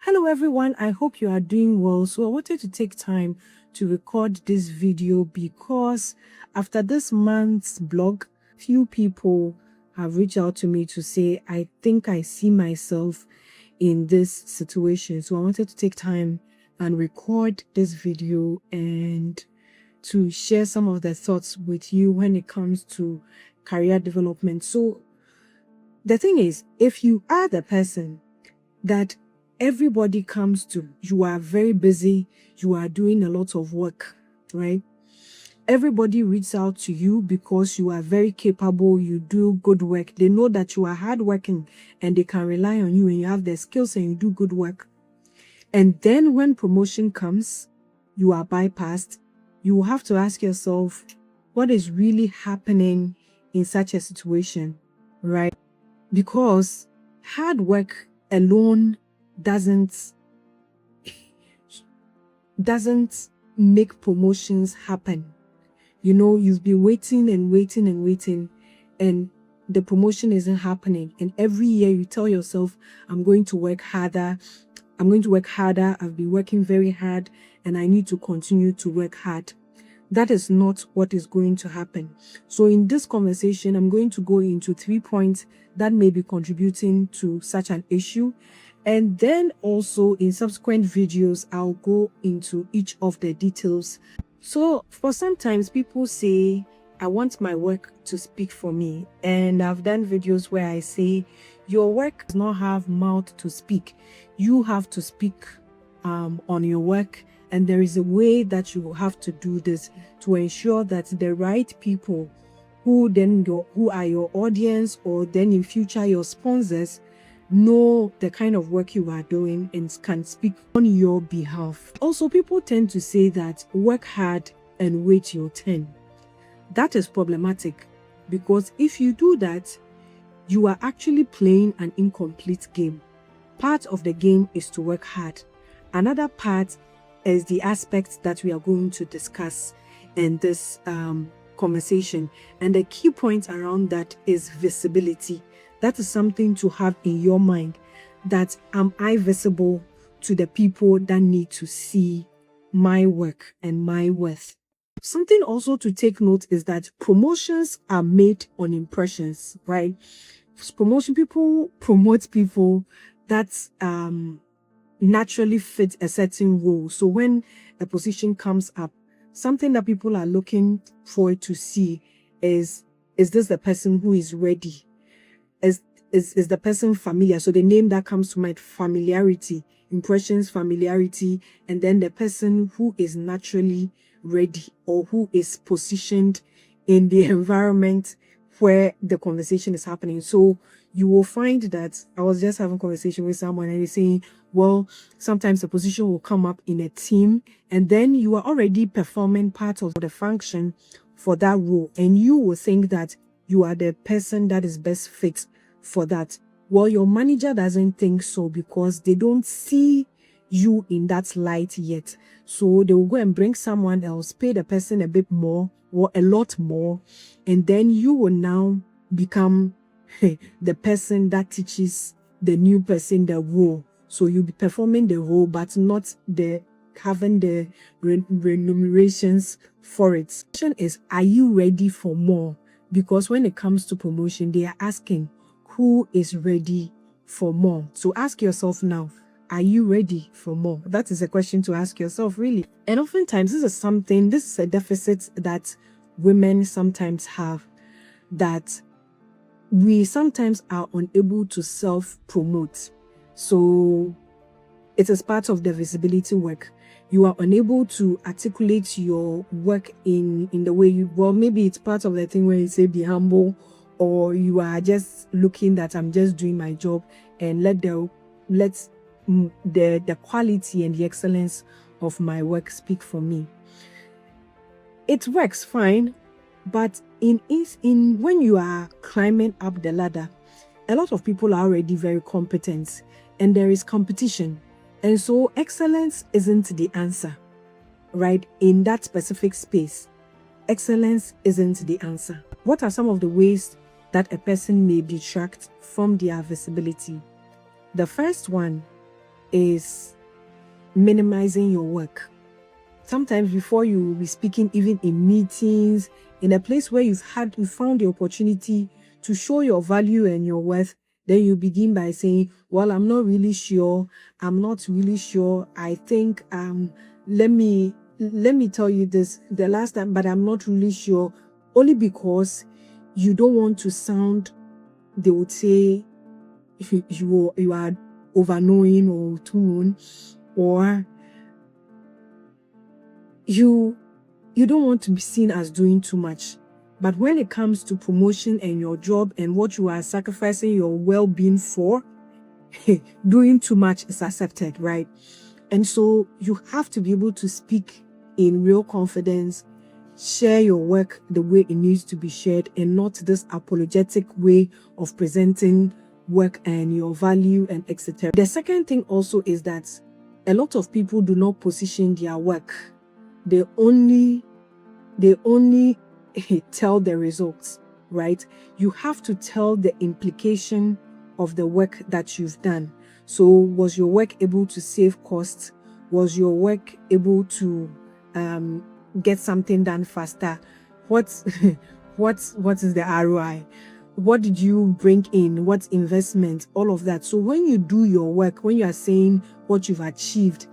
Hello everyone, I hope you are doing well. So I wanted to take time to record this video because after this month's blog, few people have reached out to me to say, I think I see myself in this situation. So I wanted to take time and record this video and to share some of the thoughts with you when it comes to career development. So the thing is, if you are the person that everybody comes to, you are very busy, you are doing a lot of work, right? Everybody reaches out to you because you are very capable, you do good work. They know that you are hardworking and they can rely on you and you have the skills and you do good work. And then when promotion comes, you are bypassed. You will have to ask yourself, what is really happening in such a situation, right? Because hard work alone doesn't make promotions happen. You know, you've been waiting and waiting and waiting and the promotion isn't happening. And every year you tell yourself, I'm going to work harder. I'm going to work harder. I've been working very hard and I need to continue to work hard. That is not what is going to happen. So in this conversation, I'm going to go into 3 points that may be contributing to such an issue. And then also in subsequent videos, I'll go into each of the details. So for sometimes people say, I want my work to speak for me. And I've done videos where I say, your work does not have mouth to speak. You have to speak on your work. And there is a way that you have to do this to ensure that the right people who are your audience or then in future your sponsors know the kind of work you are doing and can speak on your behalf. Also, people tend to say that work hard and wait your turn. That is problematic because if you do that, you are actually playing an incomplete game. Part of the game is to work hard. Another part is the aspects that we are going to discuss in this conversation. And the key point around that is visibility. That is something to have in your mind, that am I visible to the people that need to see my work and my worth? Something also to take note is that promotions are made on impressions, right? People promote people that naturally fit a certain role. So when a position comes up, something that people are looking forward to see is this the person who is ready? Is the person familiar? So the name that comes to mind, familiarity, impressions, familiarity, and then the person who is naturally ready or who is positioned in the environment where the conversation is happening. So you will find that I was just having a conversation with someone and he's saying, well, sometimes a position will come up in a team and then you are already performing part of the function for that role. And you will think that you are the person that is best fit for that. Well, your manager doesn't think so because they don't see you in that light yet. So they will go and bring someone else, pay the person a bit more or a lot more, and then you will now become the person that teaches the new person the role. So you'll be performing the role, but not having the remunerations for it. The question is, are you ready for more? Because when it comes to promotion, they are asking who is ready for more. So ask yourself now, are you ready for more? That is a question to ask yourself, really. And oftentimes, this is a deficit that women sometimes have, that we sometimes are unable to self-promote. So it is part of the visibility work. You are unable to articulate your work in the way maybe it's part of the thing where you say be humble, or you are just looking that I'm just doing my job and let the quality and the excellence of my work speak for me. It works fine, but when you are climbing up the ladder, a lot of people are already very competent and there is competition. And so excellence isn't the answer, right? In that specific space, excellence isn't the answer. What are some of the ways that a person may detract from their visibility? The first one is minimizing your work. Sometimes before you will be speaking, even in meetings, in a place where you found the opportunity to show your value and your worth, then you begin by saying, well, I'm not really sure. I'm not really sure. I think, let me tell you this the last time, but I'm not really sure, only because you don't want to sound, they would say, you are over-knowing or too known, or you don't want to be seen as doing too much. But when it comes to promotion and your job and what you are sacrificing your well-being for, doing too much is accepted, right? And so you have to be able to speak in real confidence, share your work the way it needs to be shared, and not this apologetic way of presenting work and your value and etc. The second thing also is that a lot of people do not position their work. They only tell the results, right? You have to tell the implication of the work that you've done. So was your work able to save costs? Was your work able to get something done faster? What is the ROI? What did you bring in? What investment? All of that. So when you do your work, when you are saying what you've achieved,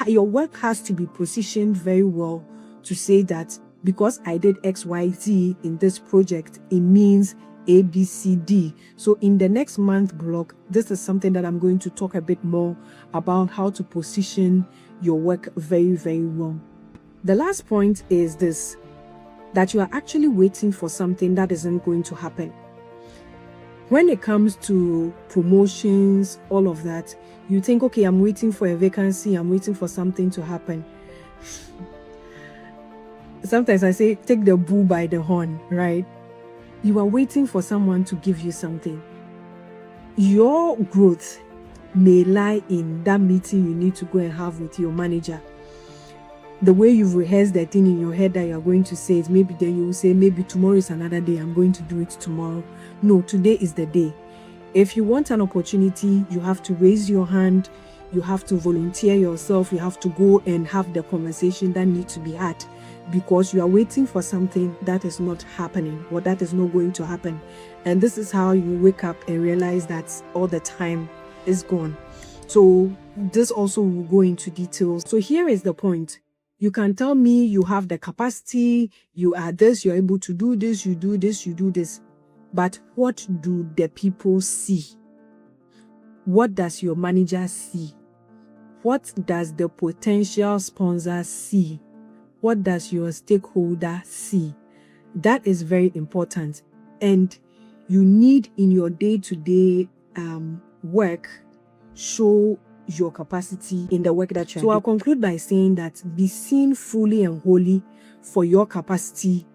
your work has to be positioned very well to say that because I did XYZ in this project, it means ABCD. So in the next month blog, this is something that I'm going to talk a bit more about, how to position your work very, very well. The last point is this, that you are actually waiting for something that isn't going to happen. When it comes to promotions, all of that, you think, okay, I'm waiting for a vacancy, I'm waiting for something to happen. Sometimes I say, take the bull by the horn, right? You are waiting for someone to give you something. Your growth may lie in that meeting you need to go and have with your manager. The way you've rehearsed that thing in your head that you're going to say it, maybe then you will say, maybe tomorrow is another day, I'm going to do it tomorrow. No, today is the day. If you want an opportunity, you have to raise your hand, you have to volunteer yourself, you have to go and have the conversation that needs to be had, because you are waiting for something that is not happening or that is not going to happen. And this is how you wake up and realize that all the time is gone. So this also will go into details. So here is the point. You can tell me you have the capacity, you are this, you're able to do this, you do this, you do this. But what do the people see? What does your manager see? What does the potential sponsor see? What does your stakeholder see? That is very important. And you need in your day-to-day work, show your capacity in the work that you are doing. So I'll conclude by saying that be seen fully and wholly for your capacity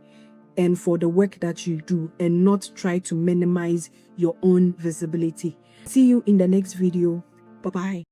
and for the work that you do, and not try to minimize your own visibility. See you in the next video. Bye-bye.